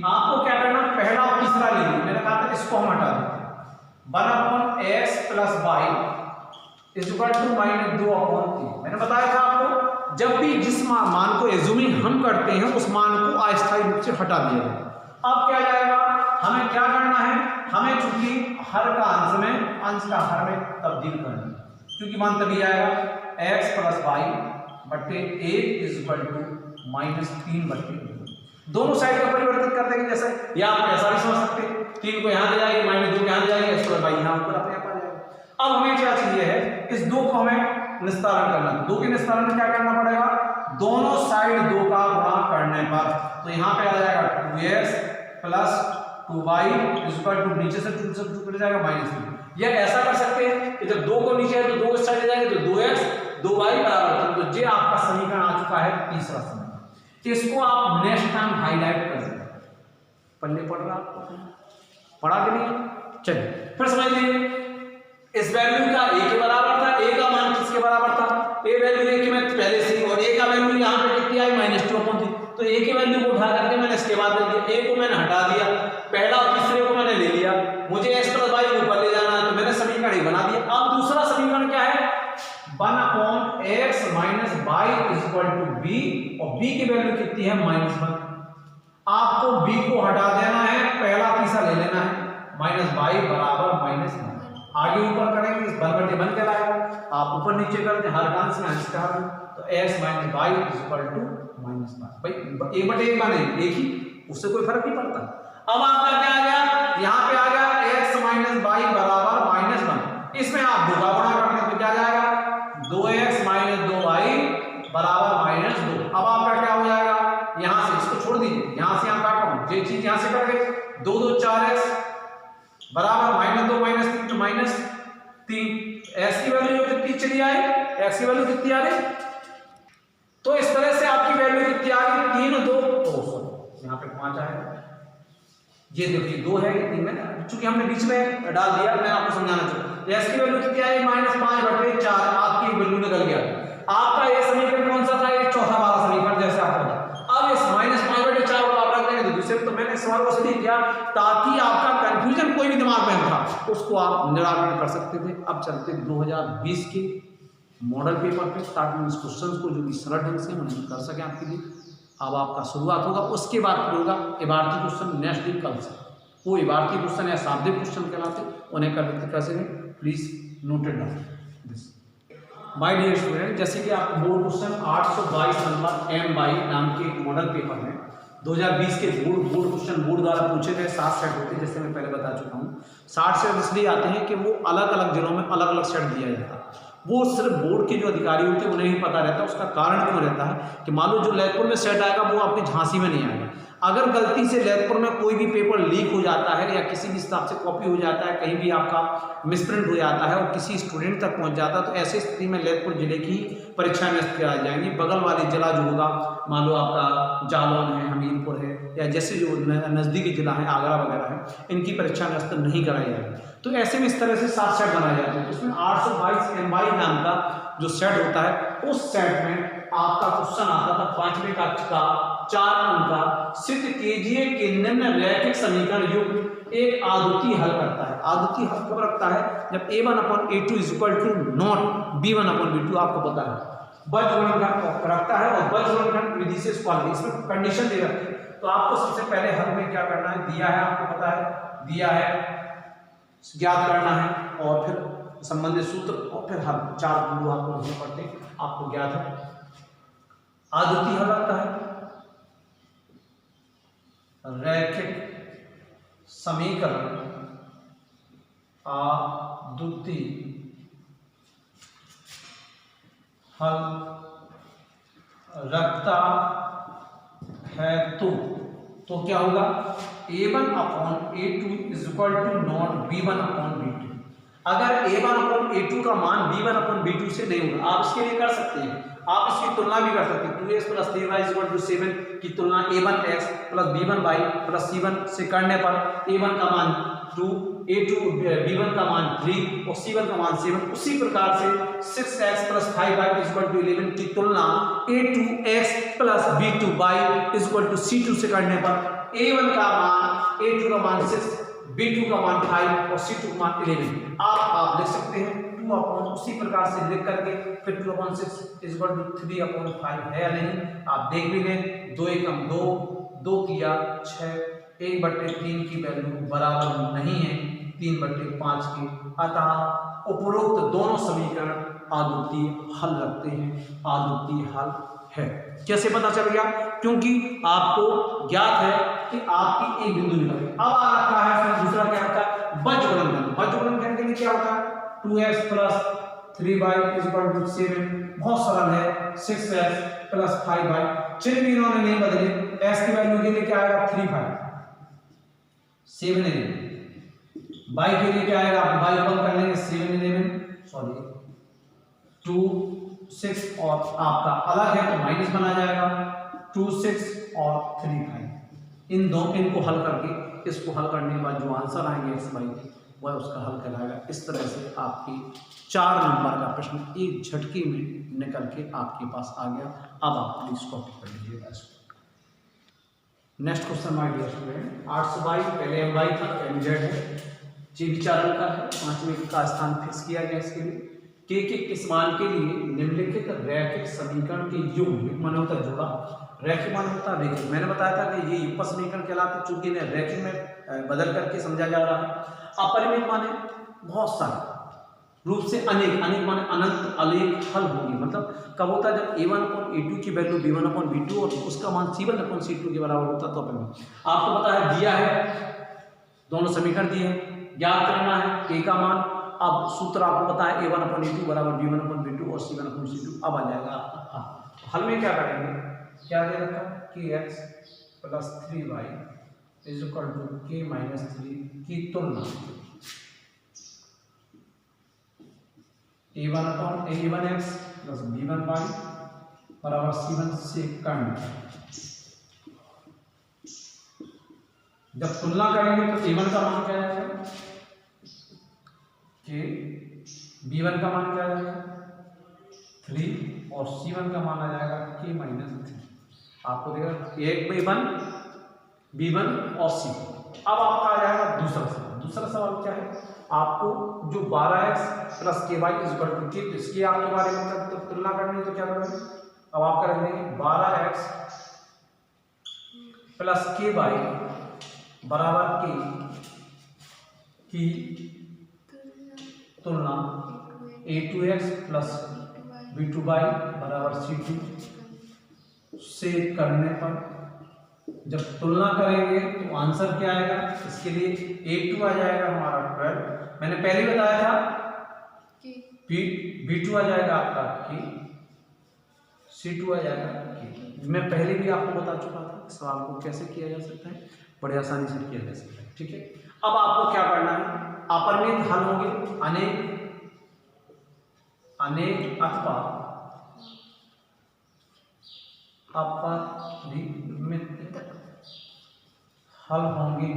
आपको क्या करना, पहला और तीसरा ले लीजिए। मैंने कहा था इसको हम हटा देते। 1/x plus y is equal to -2/3। मैंने बताया था आपको जब भी जिस मान को एज्यूमिंग हम करते हैं उस मान को अस्थायी रूप से हटा दिया जाए। अब क्या जाएगा, हमें क्या करना है, हमें चूंकि हर का अंश में, अंश का हर में तब्दील करना है, क्योंकि मान तभी आएगा x प्लस वाई बटे 1 इज इक्वल टू -3/2। दोनों साइड का परिवर्तित कर देंगे। जैसे या आप ऐसा भी समझ सकते हैं, 3 को यहाँ ले जाएंगे, -2 को यहाँ ले जाएंगे, x प्लस वाई यहाँ ऊपर अपने आप आ जाएगा। अब हमें क्या चाहिए है, इस 2 को हमें निस्तारण करना है। 2 के निस्तारण में क्या करना पड़ेगा, दोनों साइड 2 का गुणा करने पर तो यहाँ पे आ जाएगा 2x plus 2y is equal to, नीचे से 2 से कट जाएगा -3। या ऐसा कर सकते हैं कि जब 2 को नीचे है तो 2 इस साइड ले जाएंगे तो 2x 2y बराबर 3। तो ये आपका समीकरण आ चुका है तीसरा समीकरण। इसको आप नेक्स्ट टाइम हाईलाइट कर सकते। पढ़ने पढ़ रहा आपको, पढ़ा कि नहीं? चलिए फिर समझ लीजिए। इस वैल्यू का a के बराबर था, a का मान किसके बराबर था, a वैल्यू a की मैं पहले से, और a का वैल्यू यहाँ पे कितनी आई -2/3। तो a की वैल्यू को उठा करके मैंने इसके बाद ले लिया, a को मैंने हटा दिया, पहला और तीसरे को मैंने ले लिया। मुझे x प्लस y ऊपर ले जाना है तो मैंने समीकरण ही बना दिया। अब दूसरा समीकरण क्या है, 1/x minus y is equal to b, और b की वैल्यू कितनी है -1। आपको b को हटा देना है, पहला तीसरा ले लेना है, -y बराबर -1। आगे ऊपर करेंगे, इस 1/1 कहलाएगा। आप ऊपर नीचे करते हैं, हर का अंश में अंश का हर, तो x minus y is equal to -1। भाई a/1 माने एक ही, उससे कोई फर्क नहीं पड़ता। अब आपका क्या आ गया, यहाँ पे आ गया x माइनस y बराबर -1। इसमें आप 2 का गुणा करते हैं तो क्या जाएगा, 2x माइनस 2y बराबर -2। अब आपका क्या हो जाएगा, यहाँ से इसको छोड़ दीजिए, यहाँ से यहाँ काटो, ये चीज यहाँ से कट गई, 2 2 4x बराबर -2 -3 तो -3। x की वैल्यू कितनी चली आई, x की वैल्यू कितनी आ रही, तो इस तरह से आपकी वैल्यू कितनी आ गई, 3 2, सॉरी यहाँ पे 5 आएगा। ये देखिए 2 है, ये 3 में, चूंकि हमने बीच में डाल दिया, मैं आपको समझाना चाहूँ। x की वैल्यू कितनी आई, -5/4, आपकी वैल्यू निकल गया। आपका ये समीकरण कौन सा था, ये चौथा वाला समीकरण जैसे आपका था। अब इस -5/4 को आप रख देंगे तो दूसरे, तो मैंने इस सवाल को इसलिए किया ताकि आपका कंफ्यूजन कोई भी दिमाग में था उसको आप निराकरण कर सकते थे। अब चलते 2020 के मॉडल पेपर पे, ताकि इस क्वेश्चन को जो कि सरल ढंग से हम कर सकें आपके लिए। अब आपका शुरुआत होगा, उसके बाद फिर होगा इबारती क्वेश्चन नेक्स्ट दिन कल से। वो इबारती क्वेश्चन या शाब्दिक क्वेश्चन कहलाते, उन्हें करते कैसे हैं, please noted down this. My dear student, जैसे कि आप बोर्ड क्वेश्चन 822 नंबर M/Y नाम के मॉडल पेपर में 2020 के बोर्ड क्वेश्चन बोर्ड द्वारा पूछे गए 7 सेट होते हैं, जैसे मैं पहले बता चुका हूँ। 60 सेट इसलिए आते हैं कि वो अलग अलग जिलों में अलग अलग सेट दिया जाता है। वो सिर्फ बोर्ड के जो अधिकारी होते हैं उन्हें ही पता रहता है। उसका कारण क्यों रहता है कि मान लो जो लैदपुर में सेट आएगा वो आपके झांसी में नहीं आएगा, अगर गलती से ललितपुर में कोई भी पेपर लीक हो जाता है या किसी भी हिसाब से कॉपी हो जाता है, कहीं भी आपका मिसप्रिंट हो जाता है और किसी स्टूडेंट तक पहुंच जाता है, तो ऐसी स्थिति में ललितपुर जिले की परीक्षा नष्ट कराई जाएंगी। बगल वाले जिला जो होगा, मान लो आपका जालौन है, हमीरपुर है, या जैसे जो नज़दीकी जिला है, आगरा वगैरह है, इनकी परीक्षा नष्ट नहीं कराई जाएगी। तो ऐसे में इस तरह से 7 सेट बनाए जाते हैं। उसमें 822 MY नाम का जो सेट होता है, उस सेट में आपका क्वेश्चन आता था 5वीं कक्षा का 4 अंक का, सिद्ध कीजिए कि निम्न रैखिक समीकरण युक्त एक आदुति हल करता है। आदुति हल कब रखता है? जब a1/a2 = नॉट b1/b2 आपको पता है बीजगणित रखता है, और बीजगणित विधि से सॉल्व, इसमें कंडीशन दे रखी है। तो आपको सबसे पहले हल में क्या करना है, दिया है, आपको पता है दिया है, ज्ञात करना है, और फिर संबंधित सूत्र, और फिर हल। 4 बिंदु आपको लिखने पड़ते हैं, आपको ज्ञात है। आदुति हल आता है रैखिक समीकरण, आदुति हल रखता है तो क्या होगा, a1/a2 = नॉट b1/b2। अगर a1/a2 का मान b1/b2 से नहीं होगा, आप इसके लिए कर सकते हैं, आप इसकी तुलना भी कर सकते हैं। 2x + 3y = 7 की तुलना a1x + b1y + c1 से करने पर a1 का मान 2, b1 का मान 3 और c1 का मान 7। उसी प्रकार से 6x + 5y = 11 की तुलना a2x + b2y = c2 से करने पर a1 का मान 6, b2 का मान 5 और c2 का मान 11 आप लिख सकते हैं। 2 उसी प्रकार से लिख करके फिर 2/6 = 3/5 है या नहीं, आप देख भी लें। 2 × 2, 2 किया 6, 1/3 की वैल्यू बराबर नहीं है 3/5 की। अतः उपरोक्त दोनों समीकरण आदुति हल रखते हैं, आदुति हल है। कैसे पता चल गया? क्योंकि आपको ज्ञात है कि आपकी एक बिंदु निकल गई। अब आ रखा है फिर दूसरा क्या होता है, बीजगणन। बीजगणन के लिए क्या होता है, 2x + 3y = 7। बहुत सरल है, 6x + 5y, चिन्ह भी इन्होंने नहीं बदले। x की वैल्यू के लिए क्या आएगा 3, 5, 7 y के लिए क्या आएगा, आप y बंद कर लेंगे 7, 11 सॉरी 2, 6 और आपका अलग है तो माइनस बना जाएगा 2, 6 और 3, 5। इनको हल करके, इसको हल करने के बाद जो आंसर आएंगे x y वह उसका हल कहलाएगा। इस तरह से आपकी 4 नंबर का प्रश्न एक झटके में निकल के आपके पास आ गया। अब आप प्लीज कॉपी कर लीजिएगा इसको। Next question my dear student, 822 पहले MY था, MZ है, G विचारण का है, 5वें का स्थान फिक्स किया गया इसके लिए। के किस मान के लिए निम्नलिखित रैखिक समीकरण के युग्म मान होता है जोड़ा, रैखिक मान होता है रैखिक। मैंने बताया था कि ये युग्म समीकरण कहलाते, चूंकि इन्हें रैखिक में बदल करके समझा जा रहा है। अपरिमित माने बहुत सारे रूप से अनेक, अनेक माने अनंत, अलेख हल होंगे। मतलब कब होता है, जब a1/a2 की वैल्यू b1/b2 और उसका मान c1/c2 के बराबर होता है तो अपरिमित। आपको पता है दिया है, दोनों समीकरण दिए हैं, ज्ञात करना है k का मान। अब सूत्र आपको पता है a1/a2 = b1/b2 और c1/c2। अब आ जाएगा आपका हल में क्या करेंगे, क्या दे रखा kx + 3y = k - 3 की तुलना a1/a1x + b1y = c1 से करना। जब तुलना करेंगे तो a1 का मान क्या आएगा k, b1 का मान क्या आएगा 3 और c1 का मान आ जाएगा k - 3। आपको देगा एक b1 और c। अब आपका आ जाएगा दूसरा सवाल। दूसरा सवाल क्या है, आपको जो 12x + ky = k, तो इसकी आपके बारे में तो तुलना करनी है तो क्या करेंगे, अब आप करेंगे 12x + ky = k की तुलना a2x + b2y = c2 से करने पर जब तुलना करेंगे तो आंसर क्या आएगा, इसके लिए a2 आ जाएगा हमारा 12। मैंने पहले ही बताया था b2 आ जाएगा आपका k, c2 आ जाएगा k। मैं पहले भी आपको बता चुका था सवाल को कैसे किया जा सकता है, बड़े आसानी से किया जा सकता है। ठीक है, अब आपको क्या करना है, अपरिमित हल होंगे अनेक अथवा अपरिमित हल होंगे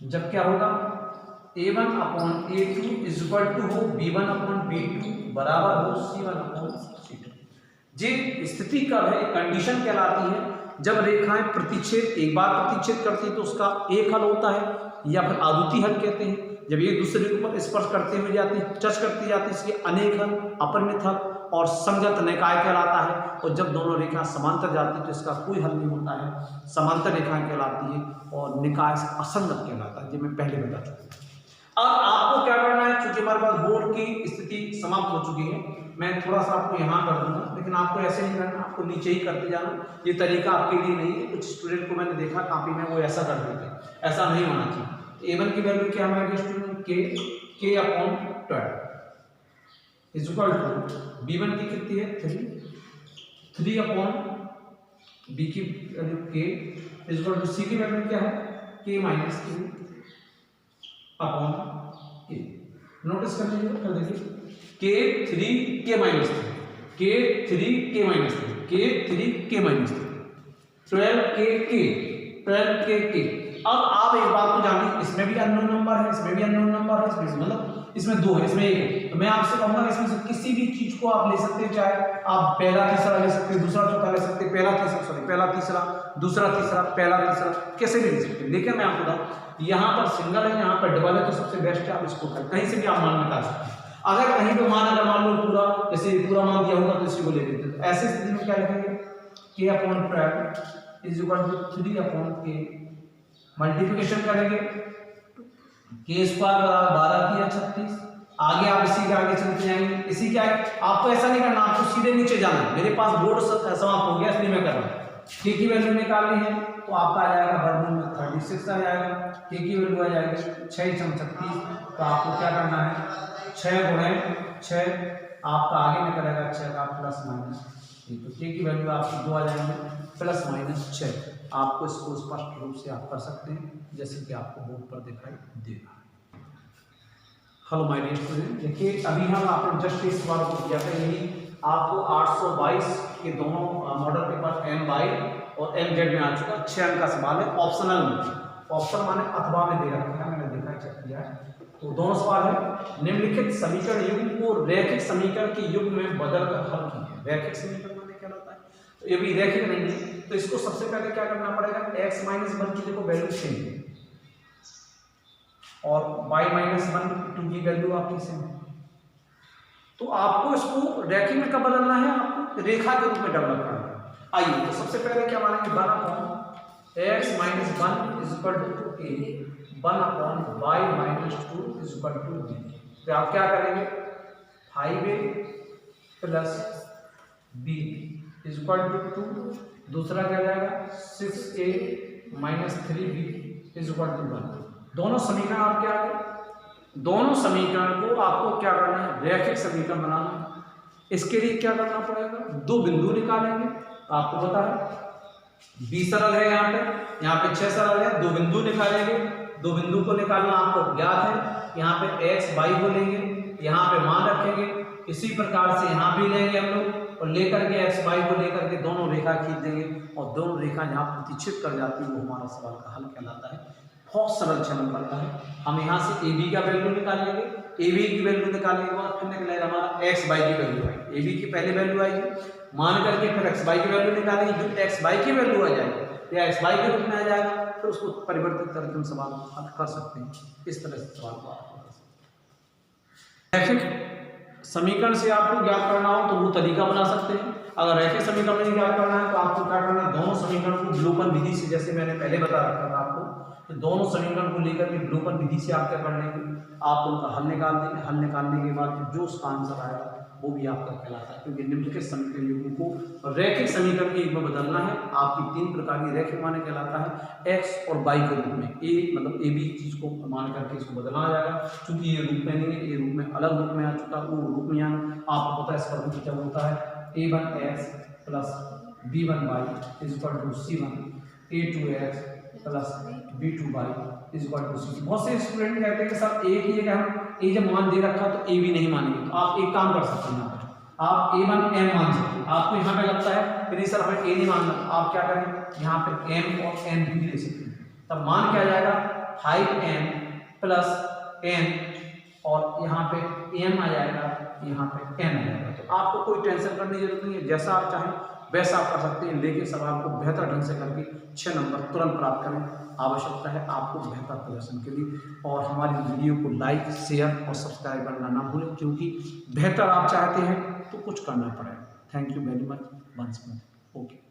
जब क्या होगा, a1 upon a2 is equal to हो b1 अपॉन b2 बराबर हो c1 अपॉन c2। ये स्थिति कब है, कंडीशन कहलाती है जब रेखाएं प्रतिच्छेद, एक बार प्रतिच्छेद करती है तो उसका एक हल होता है या फिर आदुति हल कहते हैं। जब एक दूसरे के ऊपर स्पर्श करते हुए जाती है, टच करती जाती है, इसके अनेक हल, अपरिमित हल और संगत निकाय कहलाता है। और जब दोनों रेखाएं समांतर जाती है तो इसका कोई हल नहीं होता है, समांतर रेखाएं कहलाती है और निकाय से असंगत कहलाता है, ये मैं पहले बता चुका हूँ। अब आपको क्या करना है, चूंकि हमारे पास बोर्ड की स्थिति समाप्त हो चुकी है, मैं थोड़ा सा आपको यहाँ कर दूंगा, लेकिन आपको ऐसे नहीं करना, आपको नीचे ही करते जाना। ये तरीका आपके लिए नहीं है, कुछ स्टूडेंट को मैंने देखा कॉपी में वो ऐसा कर देते, ऐसा नहीं होना चाहिए। a1 की वैल्यू क्या हमारे student, k upon 12 is equal to b1 की कितनी है 3 अपॉन b की value k is equal to c की वैल्यू क्या है k minus 3 upon k। Notice कर लीजिए, कर देखिए k3 k minus 3 k3 k minus 3 k3 k minus 3 12 k। अब आप एक बात को जानिए, इसमें भी अननोन नंबर है, इसमें भी अननोन नंबर है, इसमें मतलब इसमें दो है, इसमें एक है। तो मैं आपसे कहूंगा इसमें से किसी भी चीज को आप ले सकते हैं, चाहे आप पहला तीसरा ले सकते हैं, दूसरा चौथा ले सकते हैं, पहला तीसरा दूसरा तीसरा पहला तीसरा, कैसे भी ले सकते हैं। देखिए मैं आपको बताऊं, यहाँ पर सिंगल है, यहाँ पर डबल है, तो सबसे बेस्ट है आप इसको कहीं से भी आप मान निकाल सकते हैं। अगर कहीं पे मान, अगर मान लो पूरा, जैसे पूरा मान दिया होगा तो इसी को ले लेते हैं। ऐसी स्थिति में क्या लिखेंगे, k upon 12 is equal to 3 upon k, multiplication करेंगे k स्क्वायर बराबर 12 किया 36। आगे आप इसी के आगे चलते जाएंगे, इसी के आगे आपको ऐसा नहीं करना, आपको सीधे नीचे जाना है। मेरे पास बोर्ड समाप्त हो गया इसलिए मैं कर रहा हूँ। k की वैल्यू निकालनी है तो आपका आ जाएगा वर्गमूल में 36 आ जाएगा, k की वैल्यू आ जाएगी 6 × 36। तो आपको क्या करना है, 6 × 6 आपका आगे निकलेगा 6 का प्लस माइनस, तो k की वैल्यू आपकी 2 आ जाएंगे प्लस माइनस 6। आपको इसको स्पष्ट रूप से आप कर सकते हैं जैसे कि आपको बोर्ड पर दिखाई देगा। हेलो माय डियर स्टूडेंट, देखिए अभी हम आपने जस्ट इस सवाल को किया था, यही आपको 822 के दोनों मॉडल पेपर MY और MZ में आ चुका, 6 अंक का सवाल है, ऑप्शनल में, ऑप्शन माने अथवा में दे रखा है, मैंने देखा चेक किया है। तो दोनों सवाल है, निम्नलिखित समीकरण युग्म को रैखिक समीकरण के युग्म में बदलकर हल कीजिए। रैखिक समीकरण माने क्या होता है, तो ये भी रैखिक नहीं है, तो इसको सबसे पहले क्या करना पड़ेगा, x - 1 की देखो वैल्यू सेम है और y - 1 की वैल्यू आपकी सेम है। तो आपको इसको रैखिक में कब बदलना है, आपको रेखा के रूप में डेवलप करना है। आइए तो सबसे पहले क्या मानेंगे, 1 upon x - 1 is equal to a, 1 upon y - 2 is equal to b। तो आप क्या करेंगे, 5a plus b is equal to 2, दूसरा क्या जाएगा 6a - 3b is equal to 1। दोनों समीकरण आप क्या करें, दोनों समीकरण को आपको क्या करना है, रैखिक समीकरण बनाना है। इसके लिए क्या करना पड़ेगा, दो बिंदु निकालेंगे, आपको पता है b सरल है, यहाँ पे 6 सरल है, दो बिंदु निकालेंगे, दो बिंदु को निकालना आपको ज्ञात है। यहाँ पे x y को लेंगे, यहाँ पे मान रखेंगे, इसी प्रकार से यहाँ भी लेंगे हम लोग और लेकर के x y को लेकर के दोनों रेखा खींच देंगे और दोनों रेखा जहाँ प्रतिच्छेद कर जाती है वो हमारा सवाल का हल कहलाता है। बहुत सरल छः नंबर का है। हम यहाँ से AB का वैल्यू निकाल लेंगे, AB की वैल्यू निकालने के बाद फिर निकलेगा हमारा x y की वैल्यू आएगी, AB की पहली वैल्यू आएगी, मान करके फिर x y की वैल्यू निकालेंगे, जो x y की वैल्यू आ जाएगी या x y के रूप में आ जाएगा, फिर उसको परिवर्तित करके हम सवाल हल कर सकते हैं। इस तरह से सवाल को आप कर सकते हैं। रैखिक समीकरण से आपको ज्ञात करना हो तो वो तरीका बना सकते हैं। अगर रैखिक समीकरण में ज्ञात करना है तो आपको क्या करना है, दोनों समीकरण को विलोपन विधि से, जैसे मैंने पहले बता रखा था आपको, तो दोनों समीकरण को लेकर के विलोपन विधि से आप क्या कर लेंगे, आप उनका हल निकाल देंगे। हल निकालने के बाद जो उसका आंसर आएगा वो भी आपका कहलाता है, क्योंकि निम्नलिखित समीकरण युग्म को रैखिक समीकरण के युग्म में बदलना है। आपकी 3 प्रकार की रैखिक माने कहलाता है, एक्स और वाई के रूप में, ए मतलब ए बी चीज को मान करके इसको बदलना जाएगा। चूंकि ये रूप में नहीं है, ये रूप में अलग रूप में आ चुका, वो रूप में आना, आपको पता है इस पर क्या होता है, a1x plus b1y is equal to c1, a2x plus b2y is equal to c2। बहुत से स्टूडेंट कहते हैं कि सर एक ही जगह हम ए जब मान दे रखा तो ए भी नहीं मानेंगे, तो आप एक काम कर सकते हैं, यहाँ पर आप a1 m मान सकते हैं। आपको यहाँ पे लगता है कि नहीं सर हमें ए नहीं मानना, आप क्या करें, यहाँ पे m और n भी ले सकते हैं, तब मान क्या जाएगा 5m प्लस n और यहाँ पे m आ जाएगा, यहाँ पे n आ जाएगा। तो आपको कोई टेंशन करने की जरूरत नहीं है, जैसा आप चाहें वैसा आप कर सकते हैं, लेकिन सवाल को बेहतर ढंग से करके 6 नंबर तुरंत प्राप्त करें। आवश्यकता है आपको बेहतर प्रदर्शन के लिए, और हमारी वीडियो को लाइक, शेयर और सब्सक्राइब करना ना भूलें, क्योंकि बेहतर आप चाहते हैं तो कुछ करना पड़ेगा। Thank you very much once more. Okay.